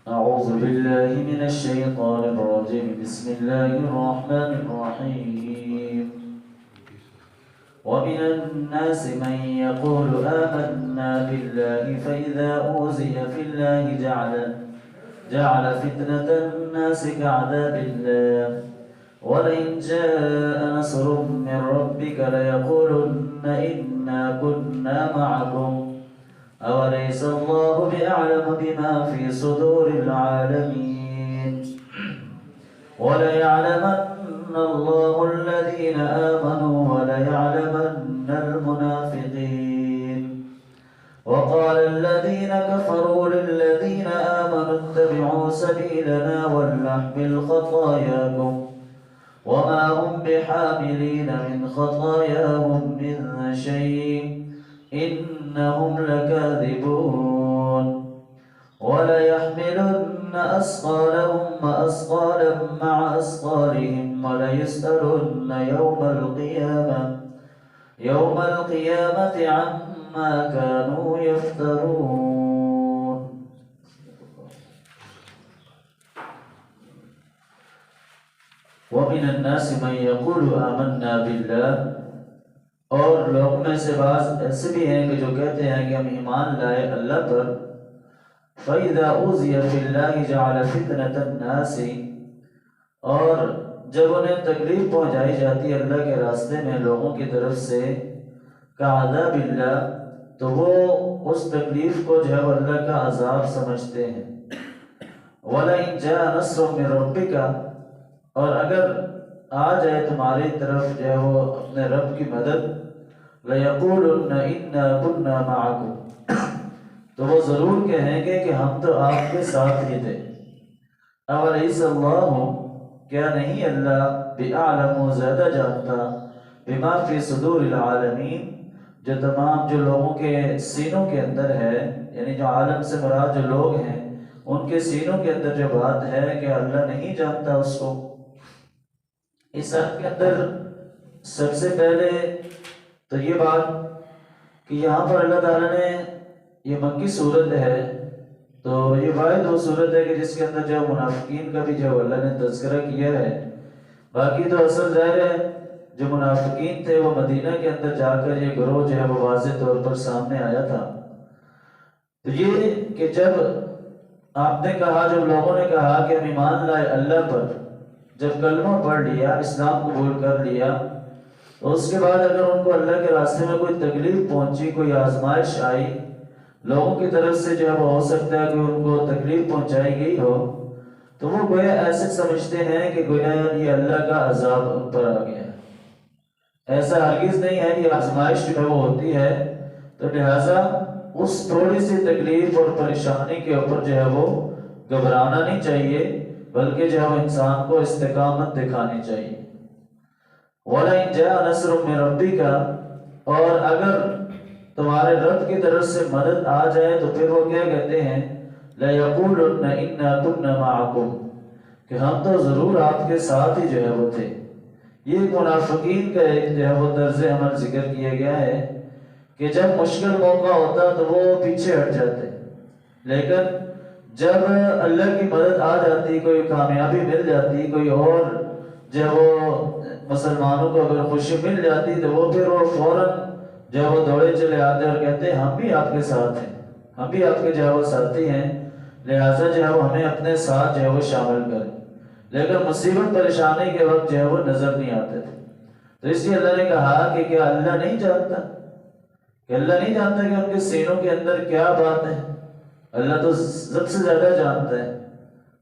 أعوذ بالله من الشيطان الرجيم. بسم الله الرحمن الرحيم. ومن الناس من يقول آمنا بالله فإذا أوذي في الله جعل فتنة الناس كعذاب الله ولئن جاء نصر من ربك ليقولن إنا كنا معكم أوليس الله بأعلم بما في صدور العالمين وليعلمن الله الذين آمنوا وليعلمن المنافقين. وقال الذين كفروا للذين آمنوا اتبعوا سبيلنا ولنحمل خطاياكم وما هم بحاملين من خطاياهم من شيء إنهم لكاذبون. وليحملن أثقالهم وأثقالا مع أثقالهم وليسألن يوم القيامة عما كانوا يفترون. ومن الناس من يقول آمنا بالله، اور لوگ میں سے بعض ایسے بھی ہیں کہ جو کہتے ہیں کہ ہم ایمان لائے اللہ پر. فَإِذَا أُوذِيَ فِي اللَّهِ جَعَلَ فِتْنَةَ النَّاسِ، اور جب انہیں تکلیف پہنچائی جاتی ہے اللہ کے راستے میں لوگوں کی طرف سے کعذاب اللہ، تو وہ اس تکلیف کو جو ہے اللہ کا عذاب سمجھتے ہیں. وَلَئِن جَاءَ نَصْرٌ مِّن رَّبِّكَ، اور اگر آ جائے تمہاری طرف جو ہے وہ اپنے رب کی مدد، لَيَقُولُنَّ إِنَّا كُنَّا مَعَكُمْ، تو وہ ضرور کہیں گے کہ ہم تو آپ کے ساتھ ہی تھے. أَوَلَيْسَ اللَّهُ، کیا نہیں اللہ بِأَعْلَمُ زیادہ جانتا، بِمَا فِي صُدُورِ الْعَالَمِينَ، جو تمام جو لوگوں کے سینوں کے اندر ہے، یعنی جو عالم سے مراد جو لوگ ہیں ان کے سینوں کے اندر جو بات ہے کہ اللہ نہیں جانتا اس کو. اس آیت کے اندر سب سے پہلے تو یہ بات کہ یہاں پر اللہ تعالیٰ نے یہ مکی صورت ہے، تو یہ واحد وہ صورت ہے کہ جس کے اندر جو منافقین کا بھی جو اللہ نے تذکرہ کیا ہے. باقی تو اصل ظاہر ہے جو منافقین تھے وہ مدینہ کے اندر جا کر یہ گروہ جو ہے وہ واضح طور پر سامنے آیا تھا. تو یہ کہ جب آپ نے کہا، جب لوگوں نے کہا کہ ہم ایمان لائے اللہ پر، جب کلمہ پڑھ لیا، اسلام قبول کر لیا، تو اس کے بعد اگر ان کو اللہ کے راستے میں کوئی تکلیف پہنچی، کوئی آزمائش آئی لوگوں کی طرف سے، جو ہے وہ ہو سکتا ہے کہ ان کو تکلیف پہنچائی گئی ہو، تو وہ گویا ایسے سمجھتے ہیں کہ گویا یہ اللہ کا عذاب ان پر آ گیا. ایسا ہرگز نہیں ہے، یہ آزمائش جو ہے وہ ہوتی ہے. تو لہٰذا اس تھوڑی سی تکلیف اور پریشانی کے اوپر جو ہے وہ گھبرانا نہیں چاہیے، بلکہ جو ہے انسان کو استقامت دکھانی چاہیے. وَلَئِن جَاءَ نَصْرٌ مِّن رَّبِّكَ، اور اگر تمہارے رب کی طرف سے مدد آ جائے تو پھر وہ کیا کہتے ہیں، لَيَقُولُنَّ إِنَّا كُنَّا مَعَكُمْ، کہ ہم تو ضرور آپ کے ساتھ ہی جو ہے وہ تھے. یہ منافقین کا ایک جو ہے وہ طرز عمل ذکر کیا گیا ہے کہ جب مشکل موقع ہوتا تو وہ پیچھے ہٹ جاتے، لیکن جب اللہ کی مدد آ جاتی، کوئی کامیابی مل جاتی، کوئی اور جو ہے وہ مسلمانوں کو اگر خوشی مل جاتی، تو وہ پھر وہ فوراً جو ہے وہ دوڑے چلے آتے اور کہتے ہیں ہم بھی آپ کے ساتھ ہیں، ہم بھی آپ کے جو ہے وہ ساتھی ہیں، لہٰذا جو ہے وہ ہمیں اپنے ساتھ جو ہے وہ شامل کریں. لیکن مصیبت پریشانی کے وقت جو ہے وہ نظر نہیں آتے تھے. تو اس لیے اللہ نے کہا کہ کیا اللہ نہیں جانتا، کہ اللہ نہیں جانتا کہ ان کے سینوں کے اندر کیا بات ہے. اللہ تو سب سے زیادہ جانتا ہے.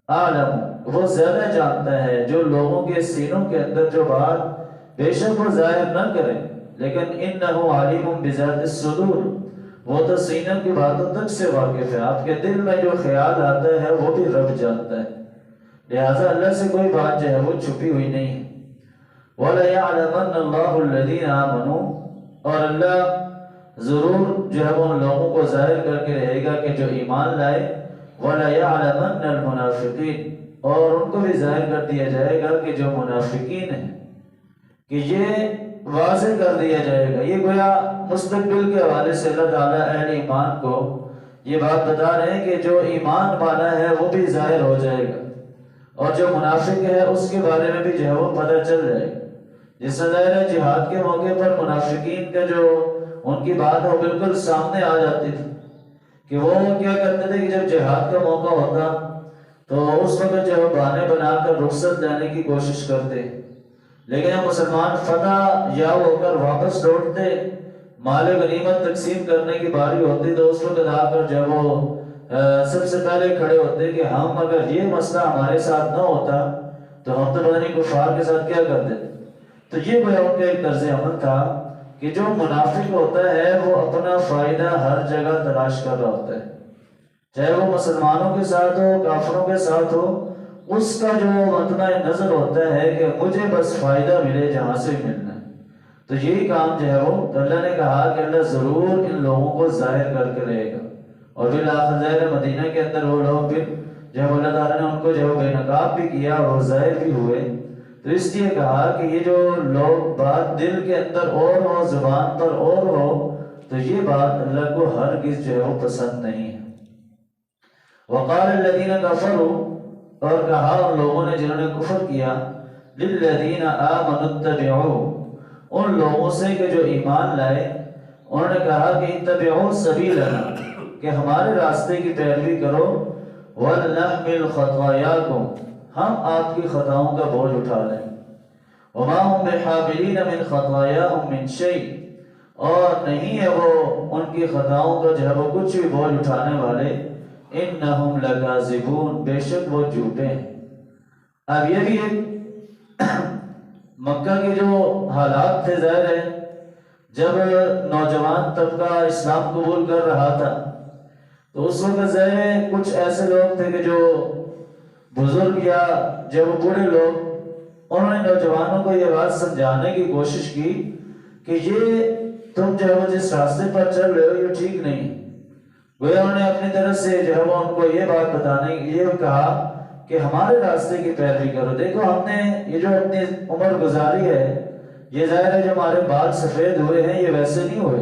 عالم، وہ زیادہ جانتا ہے جو لوگوں کے سینوں کے اندر جو بات بے شک وہ ظاہر نہ کرے، لیکن انہ علیم بذات الصدور، وہ تو سینوں کی باتوں تک سے واقف ہے. آپ کے دل میں جو خیال آتا ہے وہ بھی رب جانتا ہے، لہٰذا اللہ سے کوئی بات جو ہے وہ چھپی ہوئی نہیں ہے. وَلَيَعْلَمَنَّ اللَّهُ الَّذِينَ آمَنُوا، اور اللہ ضرور جو ہے وہ ان لوگوں کو ظاہر کر کے رہے گا کہ جو ایمان لائے. وَلَيَعْلَمَنَّ الْمُنَافِقِينَ، اور ان کو بھی ظاہر کر دیا جائے گا کہ جو منافقین ہیں، کہ یہ واضح کر دیا جائے گا. یہ گویا مستقبل کے حوالے سے اللہ تعالیٰ اہل ایمان کو یہ بات بتا رہے ہیں کہ جو ایمان والا ہے وہ بھی ظاہر ہو جائے گا، اور جو منافق ہے اس کے بارے میں بھی جو ہے وہ پتہ چل جائے گا۔ جس سے ظاہر ہے جہاد کے موقع پر منافقین کا جو ان کی بات ہے وہ بالکل سامنے آ جاتی تھی کہ وہ کیا کرتے تھے کہ جب جہاد کا موقع ہوتا تو اس وقت جو بہانے بنا کر رخصت لینے کی کوشش کرتے، لیکن جب مسلمان فتح یا ہو کر واپس لوٹتے، مال غنیمت تقسیم کرنے کی باری ہوتی، تو اس وقت آ کر جب وہ سب سے پہلے کھڑے ہوتے کہ ہم اگر یہ مسئلہ ہمارے ساتھ نہ ہوتا تو ہم تو پتہ نہیں کفار کے ساتھ کیا کرتے۔ تو یہ ان کا ایک طرز عمل تھا کہ جو منافق ہوتا ہے وہ اپنا فائدہ ہر جگہ تلاش کر رہا ہوتا ہے، چاہے وہ مسلمانوں کے ساتھ ہو کافروں کے ساتھ ہو، اس کا جو مطمع نظر ہوتا ہے کہ مجھے بس فائدہ ملے جہاں سے ملنا ہے۔ تو یہی کام جو ہے وہ اللہ نے کہا کہ اللہ ضرور ان لوگوں کو ظاہر کر کے رہے گا، اور بالآخر ظاہر مدینہ کے اندر وہ لوگ پھر جب اللہ تعالیٰ نے ان کو جو بے نقاب بھی کیا اور ظاہر بھی ہوئے، تو اس لیے کہا کہ یہ جو لوگ بات دل کے اندر اور ہو زبان پر اور ہو، تو یہ بات اللہ کو ہرگز جو ہے وہ پسند نہیں ہے۔ وقال الذین کفروا، اور کہا ان لوگوں نے جنہوں نے کفر کیا، للذین آمنوا اتبعوا، ان لوگوں سے کہ جو ایمان لائے، انہوں نے کہا کہ اتبعوا سبیلنا، کہ ہمارے راستے کی پیروی کرو، ولنحمل خطایاکم، ہم آپ کی خطاؤں کا بوجھ اٹھا لیں، وما هم بحاملین من خطایاہم من شیء، اور نہیں ہے وہ ان کی خطاؤں کا جو ہے وہ کچھ بھی بوجھ اٹھانے والے، انہم لکاذبون، بے شک وہ جھوٹے ہیں۔ اب یہ بھی ایک مکہ کے جو حالات تھے، ظاہر ہے جب نوجوان طبقہ اسلام قبول کر رہا تھا تو اس وقت ظاہر ہے کچھ ایسے لوگ تھے کہ جو بزرگ یا جب بوڑھے لوگ، انہوں نے نوجوانوں کو یہ بات سمجھانے کی کوشش کی کہ یہ تم جو ہے وہ جس راستے پر چل رہے ہو یہ ٹھیک نہیں۔ گویا انہوں نے اپنی طرف سے جو ہے وہ ان کو یہ بات بتانے یہ کہا کہ ہمارے راستے کی پیروی کرو، دیکھو ہم نے یہ جو اپنی عمر گزاری ہے، یہ ظاہر ہے جو ہمارے بال سفید ہوئے ہیں یہ ویسے نہیں ہوئے۔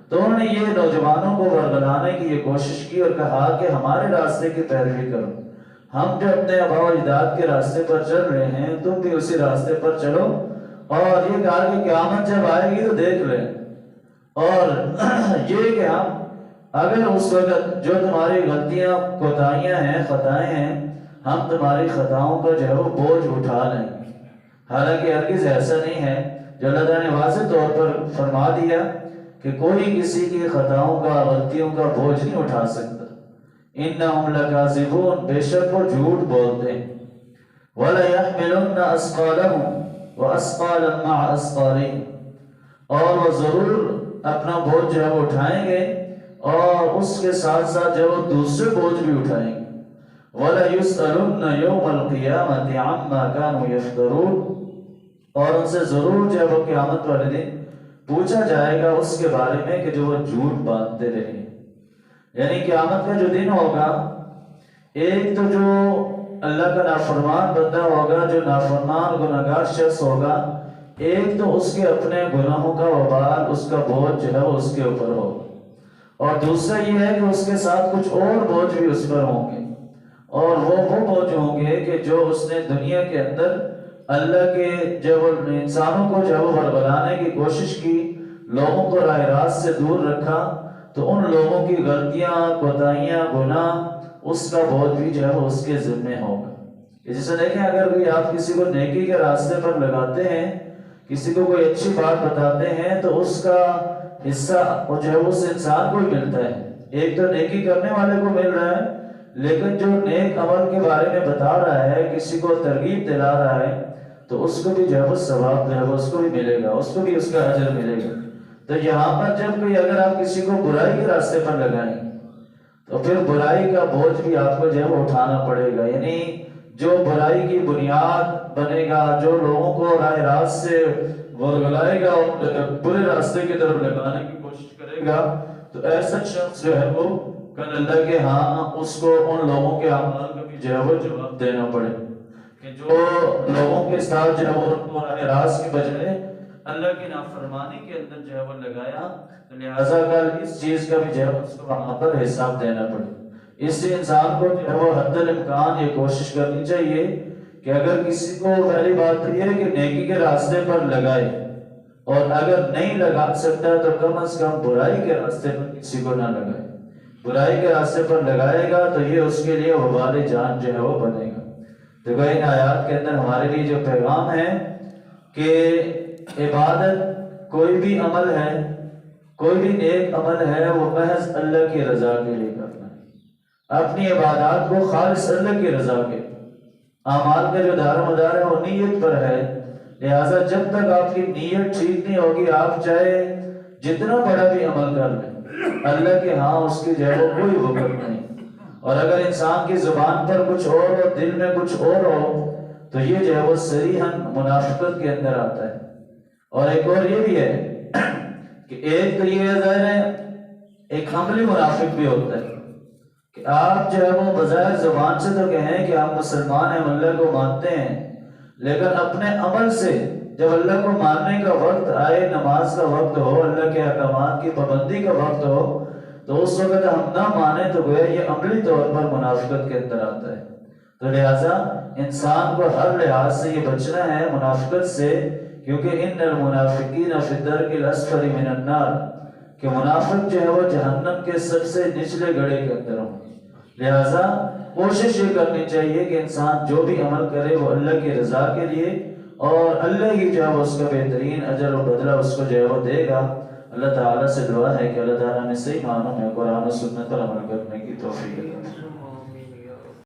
تو انہوں نے یہ نوجوانوں کو ورگلانے کی یہ کوشش کی اور کہا کہ ہمارے راستے کی پیروی کرو، ہم جو اپنے آباء و اجداد کے راستے پر چل رہے ہیں تم بھی اسی راستے پر چلو، اور یہ کہا کہ قیامت جب آئے گی تو دیکھ لیں، اور یہ کہ ہم اگر اس وقت جو تمہاری غلطیاں کوتاہیاں ہیں خطائیں ہیں، ہم تمہاری خطاؤں کا جو ہے وہ بوجھ اٹھا لیں گے۔ حالانکہ ہرگز ایسا نہیں ہے، جو اللہ تعالیٰ نے واضح طور پر فرما دیا کہ کوئی کسی کی خطاؤں کا غلطیوں کا بوجھ نہیں اٹھا سکتا۔ انہم لکاذبون، بے شک وہ جھوٹ بولتے ہیں۔ وَلَيَحْمِلُنَّ أَثْقَالَهُمْ وَأَثْقَالًا مَعَ أَثْقَالِهِمْ، اور وہ ضرور اپنا بوجھ جو ہے وہ اٹھائیں گے، اور اس کے ساتھ ساتھ جو وہ دوسرے بوجھ بھی اٹھائیں گے۔ وَلَيُسْأَلُنَّ يَوْمَ الْقِيَامَةِ عَمَّا كَانُوا يَفْتَرُونَ، اور ان سے ضرور جو ہے وہ قیامت والے دن پوچھا جائے گا اس کے بارے میں کہ جو وہ جھوٹ باندھتے رہے۔ یعنی قیامت کا جو دن ہوگا، ایک تو جو اللہ کا نافرمان بندہ ہوگا، جو نافرمان گناہگار شخص ہوگا، ایک تو اس کے اپنے گناہوں کا وبال، اس کا بوجھ جو ہے وہ اس کے اوپر ہوگا، اور دوسرا یہ ہے کہ اس کے ساتھ کچھ اور بوجھ بھی اس پر ہوں گے، اور وہ بوجھ ہوں گے کہ جو اس نے دنیا کے اندر اللہ کے جب انسانوں کو جب ورگلانے کی کوشش کی، لوگوں کو راہ راست سے دور رکھا، تو ان لوگوں کی غلطیاں کوتاہیاں گناہ اس کا بوجھ بھی جو ہے وہ اس کے ذمہ ہوگا۔ جیسے دیکھیں اگر کوئی آپ کسی کو نیکی کے راستے پر لگاتے ہیں، کسی کو کوئی اچھی بات بتاتے ہیں، تو اس کا حصہ وہ جو ہے اس انسان کو ہی ملتا ہے۔ ایک تو نیکی کرنے والے کو مل رہا ہے، لیکن جو نیک عمل کے بارے میں بتا رہا ہے، کسی کو ترغیب دلا رہا ہے، تو اس کو بھی جو ہے وہ ثواب جو ہے وہ اس کو بھی ملے گا، اس کو بھی اس کا اجر ملے گا۔ تو یہاں پر جب کوئی اگر آپ کسی کو برائی کے راستے پر لگائیں تو پھر برائی کا بوجھ بھی آپ کو جو ہے وہ اٹھانا پڑے گا، یعنی جو برائی کی بنیاد بنے گا، جو لوگوں کو راہ راست سے ورگلائے گا اور برے راستے کی طرف لگانے کی کوشش کرے گا، تو ایسا شخص جو ہے وہ کل اللہ کے ہاں اس کو ان لوگوں کے اعمال کا بھی جو ہے وہ جواب دینا پڑے، کہ جو لوگوں کے ساتھ جو ہے وہ راہ راست کے بجائے اللہ کی نافرمانی کے اندر جو ہے وہ لگایا، تو لہٰذا کل اس چیز کا بھی جو ہے اس کو وہاں پر حساب دینا پڑے۔ اس سے انسان کو جو ہے وہ حد الامکان یہ کوشش کرنی چاہیے کہ اگر کسی کو، پہلی بات تو یہ ہے کہ نیکی کے راستے پر لگائے، اور اگر نہیں لگا سکتا تو کم از کم برائی کے راستے پر کسی کو نہ لگائے۔ برائی کے راستے پر لگائے گا تو یہ اس کے لیے وبال جان جو ہے وہ بنے گا۔ دیکھو ان آیات کے اندر ہمارے لیے جو پیغام ہے کہ عبادت کوئی بھی عمل ہے، کوئی بھی نیک عمل ہے، وہ محض اللہ کی رضا کے لیے کرنا ہے۔ اپنی عبادات کو خالص اللہ کی رضا کے، اعمال کا جو دار و مدار ہے وہ نیت پر ہے، لہٰذا جب تک آپ کی نیت ٹھیک نہیں ہوگی، آپ چاہے جتنا بڑا بھی عمل کر لیں، اللہ کے ہاں اس کی جو ہے وہ کوئی وقت نہیں۔ اور اگر انسان کی زبان پر کچھ اور ہو، دل میں کچھ اور ہو، تو یہ جو ہے وہ صریحاً منافقت کے اندر آتا ہے۔ اور ایک اور یہ بھی ہے کہ ایک تو یہ ظاہر ہے ایک عملی منافق بھی ہوتا ہے کہ آپ جو ہے وہ بظاہر زبان سے تو کہیں کہ آپ مسلمان ہیں، اللہ کو مانتے ہیں، لیکن اپنے عمل سے جب اللہ کو ماننے کا وقت آئے، نماز کا وقت ہو، اللہ کے احکامات کی پابندی کا وقت ہو، تو اس وقت ہم نہ مانیں تو گویا یہ عملی طور پر منافقت کے اندر آتا ہے۔ تو لہٰذا انسان کو ہر لحاظ سے یہ بچنا ہے منافقت سے، کیونکہ ان المنافقین فی الدرک الاسفل من النار، کہ منافق جو ہے وہ جہنم کے سب سے نچلے گڑھے کے اندر ہوں۔ لہٰذا کوشش یہ کرنی چاہیے کہ انسان جو بھی عمل کرے وہ اللہ کی رضا کے لیے، اور اللہ ہی جو ہے وہ اس کا بہترین اجر و بدلہ اس کو جو ہے وہ دے گا۔ اللہ تعالیٰ سے دعا ہے کہ اللہ تعالیٰ نے صحیح معنوں میں قرآن و سنت پر عمل کرنے کی توفیق دے۔